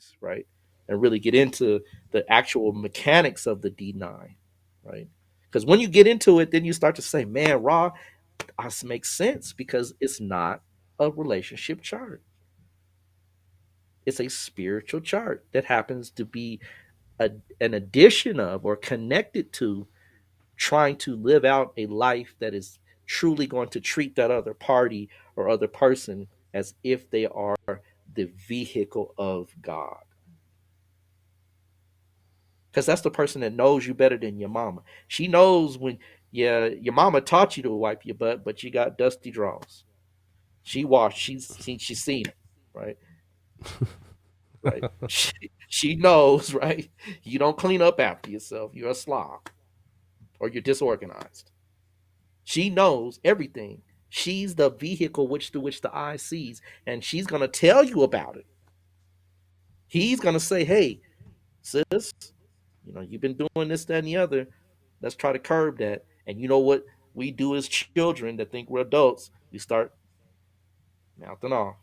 exercise, right? And really get into the actual mechanics of the D9, right? Because when you get into it, then you start to say, man, Raw, this makes sense because it's not a relationship chart. It's a spiritual chart that happens to be an addition of or connected to trying to live out a life that is truly going to treat that other party or other person as if they are the vehicle of God. Because that's the person that knows you better than your mama. She knows when, yeah, your mama taught you to wipe your butt, but you got dusty drawers. She washed, she's seen it, right? Right. She knows, right? You don't clean up after yourself. You're a slob or you're disorganized. She knows everything. She's the vehicle which through which the eye sees, and she's gonna tell you about it. He's gonna say, "Hey, sis, you've been doing this, that, and the other. Let's try to curb that." And you know what we do as children that think we're adults? We start mouthing off.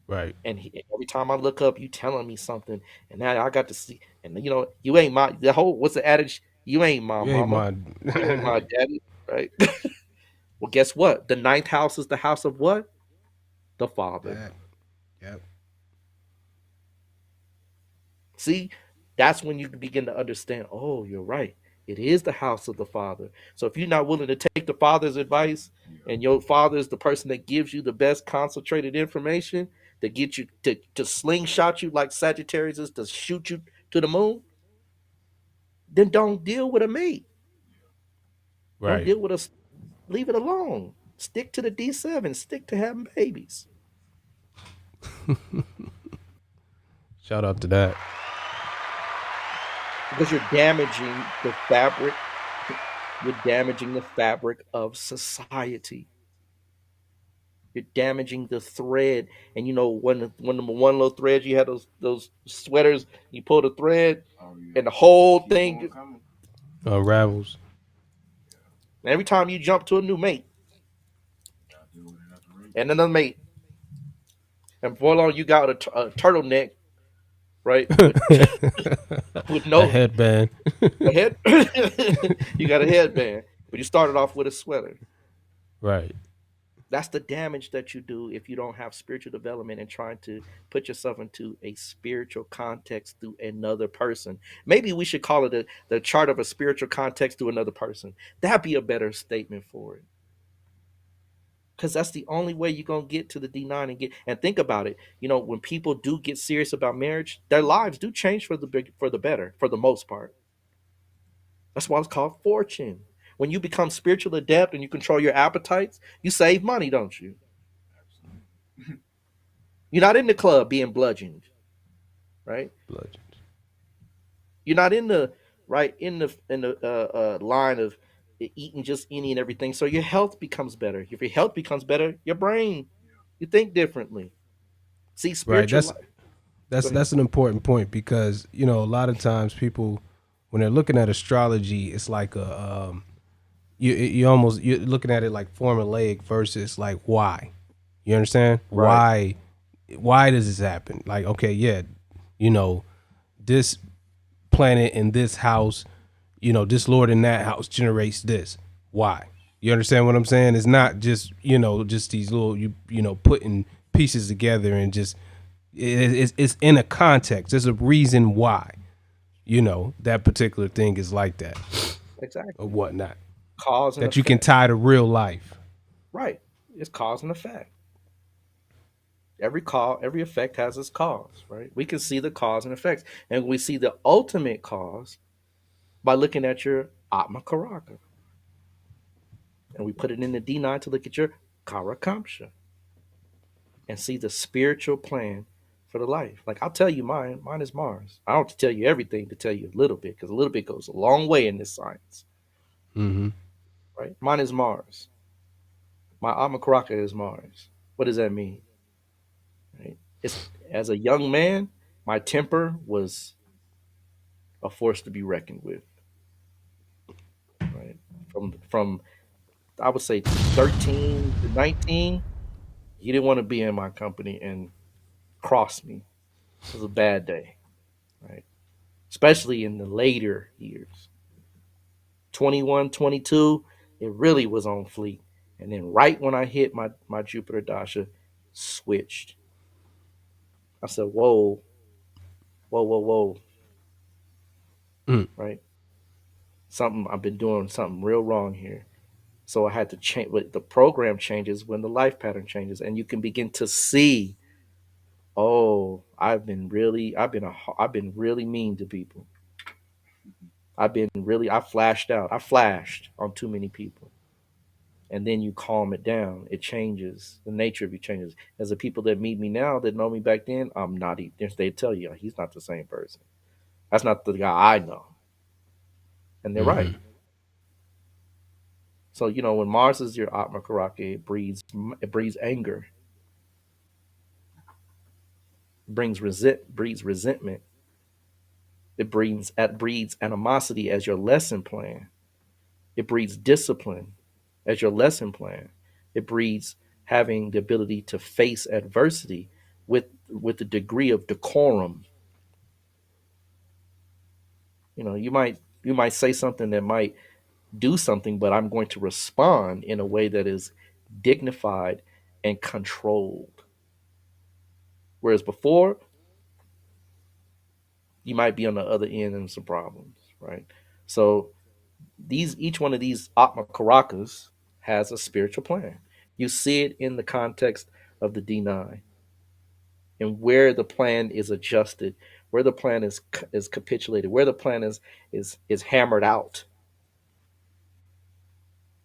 Right. And every time I look up, you telling me something, and now I got to see. And you ain't my the whole what's the adage? You ain't my You ain't mama. mind. You ain't my daddy, right? Well, guess what? The ninth house is the house of what? The father. That. Yep. See, that's when you begin to understand. Oh, you're right. It is the house of the father. So if you're not willing to take the father's advice, and your father is the person that gives you the best concentrated information that get you to slingshot you like Sagittarius is to shoot you to the moon, then don't deal with a mate. Don't Right. deal with us. Leave it alone. Stick to the D7. Stick to having babies. Shout out to that. Because you're damaging the fabric. You're damaging the fabric of society. You're damaging the thread. And when the one little thread you had those sweaters, you pull the thread, and the whole thing. Unravels. Every time you jump to a new mate and another mate, and before long you got a turtleneck, right? With with A no headband. a head. You got a headband, but you started off with a sweater. Right. That's the damage that you do if you don't have spiritual development and trying to put yourself into a spiritual context through another person. Maybe we should call it the chart of a spiritual context through another person. That'd be a better statement for it. Because that's the only way you're gonna get to the D9 and think about it. When people do get serious about marriage, their lives do change for the better, for the most part. That's why it's called fortune. When you become spiritual adept and you control your appetites, you save money, don't you? You're not in the club being bludgeoned, right? Bludgeons. You're not in the right in the line of eating just any and everything. So your health becomes better. If your health becomes better, your brain, you think differently. See, Right. spiritual That's life. Go that's ahead. that's an important point because a lot of times people when they're looking at astrology, it's like a you're looking at it like formulaic versus like why. You understand Right. why does this happen? Like okay, yeah, you know this planet in this house, this lord in that house generates this. Why? You understand what I'm saying? It's not just just these little putting pieces together and just it's in a context. There's a reason why that particular thing is like that or Exactly. whatnot Cause and that you can effect. tie to real life. Right. It's cause and effect. Every effect has its cause, right? We can see the cause and effects. And we see the ultimate cause by looking at your Atma Karaka. And we put it in the D9 to look at your Karakamsha and see the spiritual plan for the life. Like I'll tell you mine. Mine is Mars. I don't have to tell you everything to tell you a little bit because a little bit goes a long way in this science, Mm-hmm. right? Mine is Mars. My Atma Karaka is Mars. What does that mean? Right? It's as a young man, my temper was a force to be reckoned with. Right? From I would say 13 to 19, you didn't want to be in my company and cross me. It was a bad day, right? Especially in the later years. 21, 22, it really was on fleek. And then right when I hit my Jupiter Dasha, switched. I said, whoa, whoa, whoa, whoa, Mm. right? Something I've been doing something real wrong here. So I had to change. But the program changes when the life pattern changes, and you can begin to see. Oh, I've been really mean to people. I flashed out. I flashed on too many people. And then you calm it down. It changes. The nature of you changes. As the people that meet me now that know me back then, I'm not. They tell you he's not the same person. That's not the guy I know, and they're right. Mm-hmm. So when Mars is your Atma Karaka, it breeds anger, breeds resentment. It breeds animosity as your lesson plan. It breeds discipline as your lesson plan. It breeds having the ability to face adversity with a degree of decorum. You might say something that might do something, but I'm going to respond in a way that is dignified and controlled. Whereas before, you might be on the other end and some problems, right? So each one of these Atma Karakas has a spiritual plan. You see it in the context of the D9 and where the plan is adjusted, where the plan is capitulated, where the plan is hammered out.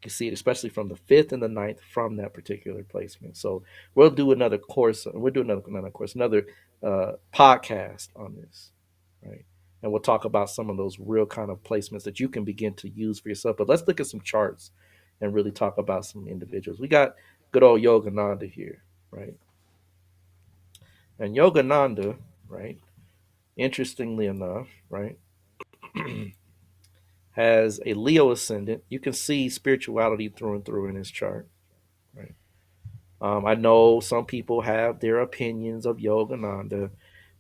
You see it especially from the fifth and the ninth from that particular placement. So we'll do another course. We'll do another course, another podcast on this, right? And we'll talk about some of those real kind of placements that you can begin to use for yourself. But let's look at some charts and really talk about some individuals. We got good old Yogananda here, right? And Yogananda, right? Interestingly enough, right, has a Leo ascendant. You can see spirituality through and through in his chart, right? I know some people have their opinions of Yogananda.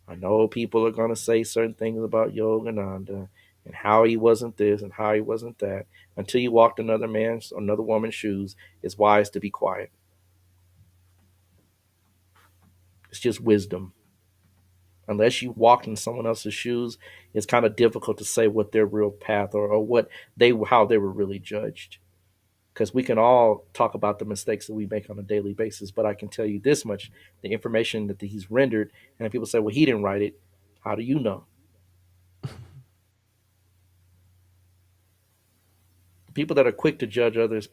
I know people are going to say certain things about Yogananda and how he wasn't this and how he wasn't that. Until you walked another woman's shoes, it's wise to be quiet. It's just wisdom. Unless you walked in someone else's shoes, it's kind of difficult to say what their real path or what how they were really judged. Because we can all talk about the mistakes that we make on a daily basis, but I can tell you this much: the information that he's rendered, and people say, "Well, he didn't write it." How do you know? People that are quick to judge others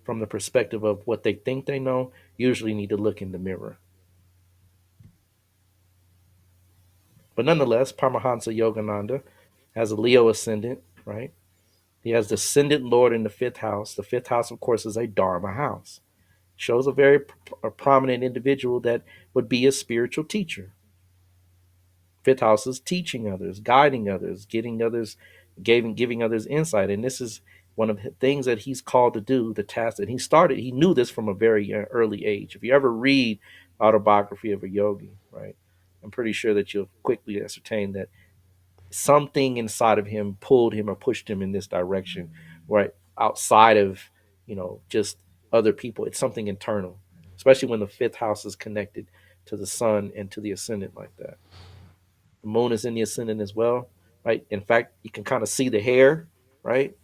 from the perspective of what they think they know usually need to look in the mirror. But nonetheless, Paramahansa Yogananda has a Leo ascendant, right? He has the ascendant Lord in the fifth house. The fifth house, of course, is a Dharma house. Shows a very prominent individual that would be a spiritual teacher. Fifth house is teaching others, guiding others, giving others insight. And this is one of the things that he's called to do, the task that he knew this from a very early age. If you ever read Autobiography of a Yogi, right, I'm pretty sure that you'll quickly ascertain that something inside of him pulled him or pushed him in this direction, right, outside of, just other people. It's something internal, especially when the fifth house is connected to the sun and to the ascendant like that. The moon is in the ascendant as well, right? In fact, you can kind of see the hair, right?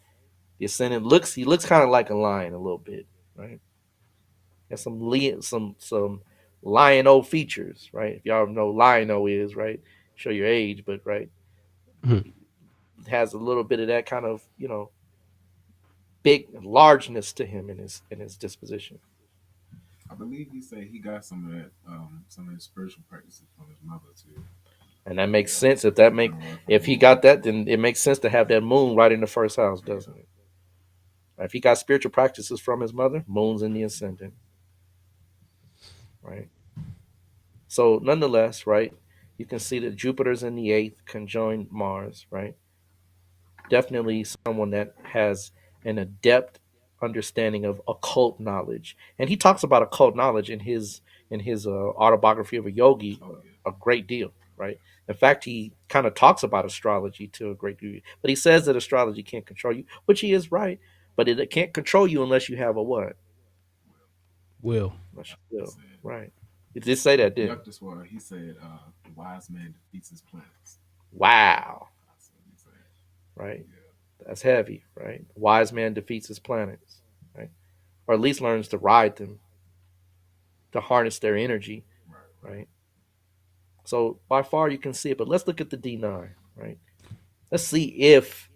The ascendant he looks kind of like a lion a little bit, right? Has some lion-o features, right? If y'all know lion-o is, right? Show your age, but right, Mm. it has a little bit of that kind of, big largeness to him in his disposition. I believe he said he got some of that, some of his spiritual practices from his mother too. And that makes Yeah, sense. from If he moon. got that, then it makes sense to have that moon right in the first house, Yeah, doesn't it? If he got spiritual practices from his mother, moon's in the ascendant, right? So nonetheless, right, you can see that Jupiter's in the eighth, conjoined Mars, right? Definitely someone that has an adept understanding of occult knowledge, and he talks about occult knowledge in his autobiography of a yogi oh yeah, a great deal. right? In fact, he kind of talks about astrology to a great degree, but he says that astrology can't control you, which he is right. But it can't control you unless you have a what? Will. Unless you He will, said, right? He did say that, didn't yep, that's why he said, the wise man defeats his planets. he? Wow, That's what he said. right? Yeah, That's heavy, right? The wise man defeats his planets, right? Or at least learns to ride them, to harness their energy, right, right. right? So by far you can see it, but let's look at the D9, right? Let's see if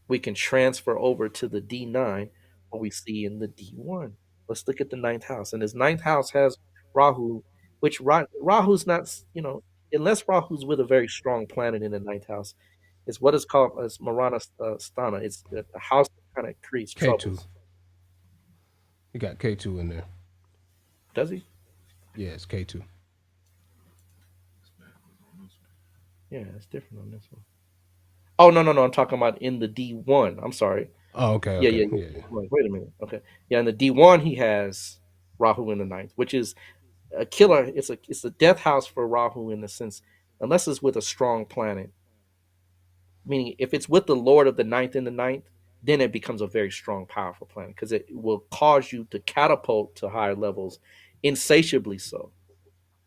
we can transfer over to the D9 what we see in the D1. Let's look at the ninth house. And this ninth house has Rahu, which Rahu's not, unless Rahu's with a very strong planet in the ninth house, it's what is called as Marana Sthana. It's a house that kind of creates K2. troubles. He got K2 in there. Does he? Yeah, it's K2. It's backwards on this one. Yeah, it's different on this one. Oh, no, no, no. I'm talking about in the D1. I'm sorry. Oh, okay, Yeah, okay. yeah, yeah. Yeah, yeah. Wait a minute. Okay. Yeah, in the D1 he has Rahu in the ninth, which is a killer. It's a death house for Rahu in the sense, unless it's with a strong planet. Meaning, if it's with the Lord of the ninth in the ninth, then it becomes a very strong, powerful planet because it will cause you to catapult to higher levels, insatiably so,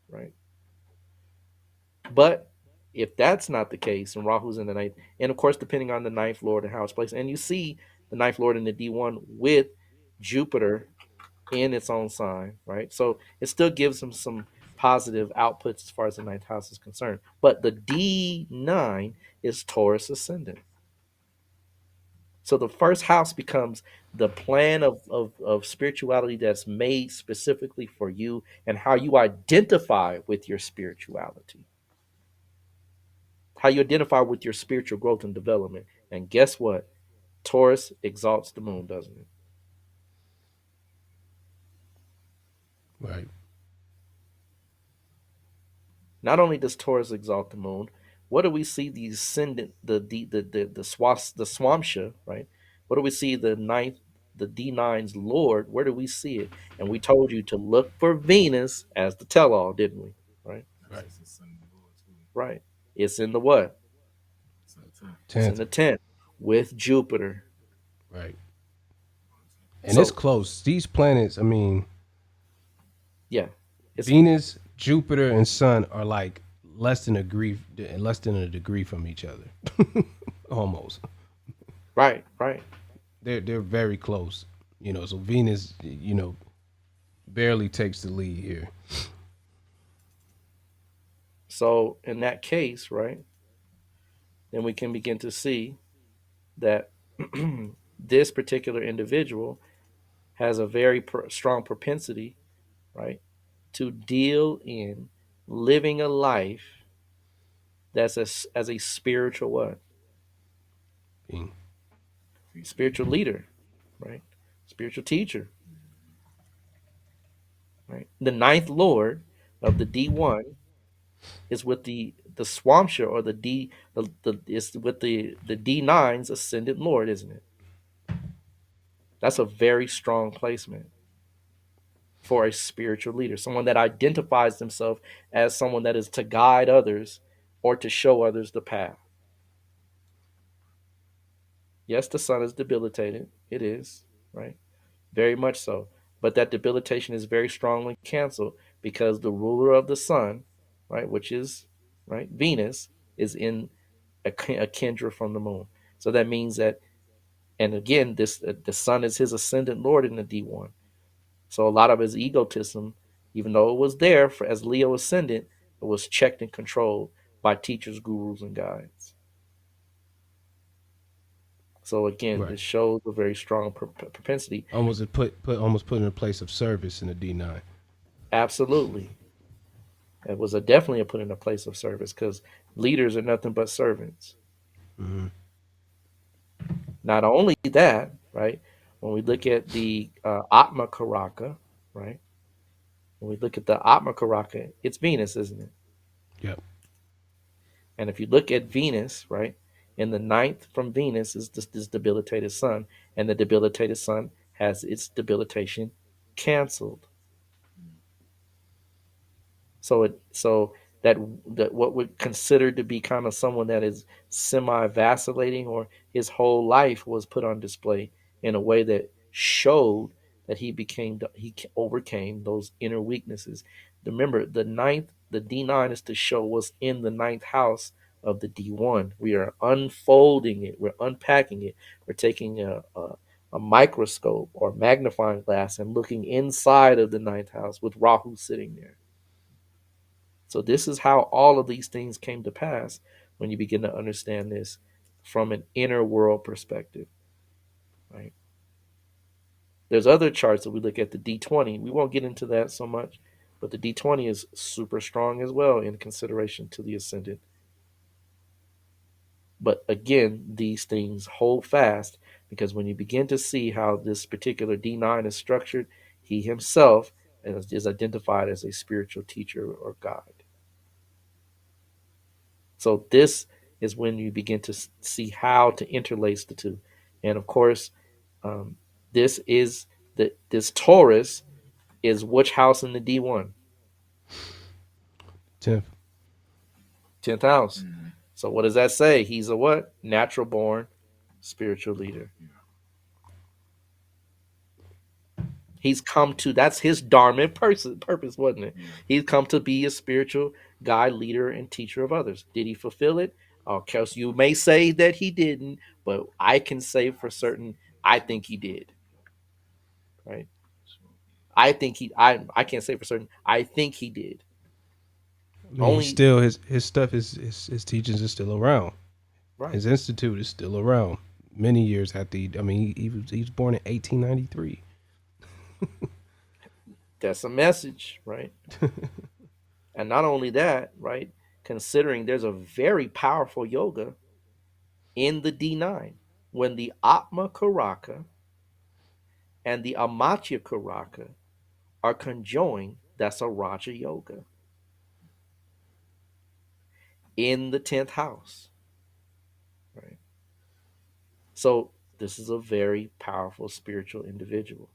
right? But if that's not the case, and Rahu's in the ninth, and of course, depending on the ninth Lord and how it's placed, and you see the ninth Lord in the D1 with Jupiter in its own sign, right? So it still gives them some positive outputs as far as the ninth house is concerned. But the D9 is Taurus ascendant. So the first house becomes the plan of spirituality that's made specifically for you and how you identify with your spirituality, how you identify with your spiritual growth and development. And guess what? Taurus exalts the moon, doesn't it? Right. Not only does Taurus exalt the moon, what do we see the ascendant, the swamsha, right? What do we see the ninth, the D9's Lord? Where do we see it? And we told you to look for Venus as the tell-all, didn't we? Right, That's Right. just a Sunday Lord, too. right. It's in the what? It's a 10. It's in 10th. the 10th with Jupiter. Right. And it's So close. These planets, I mean, yeah, it's Venus, Jupiter, and Sun are like less than a degree from each other. Almost. right, right. They're very close. So Venus, barely takes the lead here. So in that case, right, then we can begin to see that this particular individual has a very strong propensity, right, to deal in living a life that's as a spiritual what? Being Feature. Spiritual leader, right? Spiritual teacher, right? The ninth lord of the D1 is with the Swamsha or the is with the D9's ascendant lord, isn't it? That's a very strong placement for a spiritual leader, someone that identifies themselves as someone that is to guide others or to show others the path. Yes, the sun is debilitated. It is, right? Very much so. But that debilitation is very strongly canceled because the ruler of the sun, right, which is, right, Venus, is in a kindred from the moon. So that means that, and again, the sun is his ascendant lord in the D1. So a lot of his egotism, even though it was there for as Leo ascendant, it was checked and controlled by teachers, gurus, and guides. So again, right. this shows a very strong propensity. Almost put in a place of service in the D9. Absolutely, it was definitely a put in a place of service because leaders are nothing but servants. Hmm. Not only that, right? When we look at the Atma Karaka, right? When we look at the Atma Karaka, it's Venus, isn't it? Yep. And if you look at Venus, right, in the ninth from Venus is this debilitated sun, and the debilitated sun has its debilitation canceled. So that that what would consider to be kind of someone that is semi vacillating, or his whole life was put on display in a way that showed that he overcame those inner weaknesses. Remember, the D9 is to show what's in the ninth house of the D1. We are unfolding it, we're unpacking it, we're taking a microscope or magnifying glass and looking inside of the ninth house with Rahu sitting there. So this is how all of these things came to pass when you begin to understand this from an inner world perspective, right? There's other charts that we look at, the D20. We won't get into that so much, but the D20 is super strong as well in consideration to the ascendant. But again, these things hold fast because when you begin to see how this particular D9 is structured, he himself is identified as a spiritual teacher or guide. So this is when you begin to see how to interlace the two. And of course, um, this is this Taurus is which house in the D1? 10th. 10th house. Mm-hmm. So what does that say? He's a what? Natural born spiritual leader. Yeah. He's come to, that's his dharma purpose, wasn't it? Yeah. He's come to be a spiritual guide, leader, and teacher of others. Did he fulfill it? Of course, you may say that he didn't, but I can say for certain, I think he did. Right? Sure. I think he. I can't say for certain. I think he did. I mean, he's Only still his stuff his teachings is still around. right. His institute is still around. Many years after I mean, he was born in 1893. That's a message, right? And not only that, right? Considering there's a very powerful yoga in the D9 when the Atma Karaka and the Amatya Karaka are conjoined. That's a Raja Yoga in the 10th house, right? So this is a very powerful spiritual individual.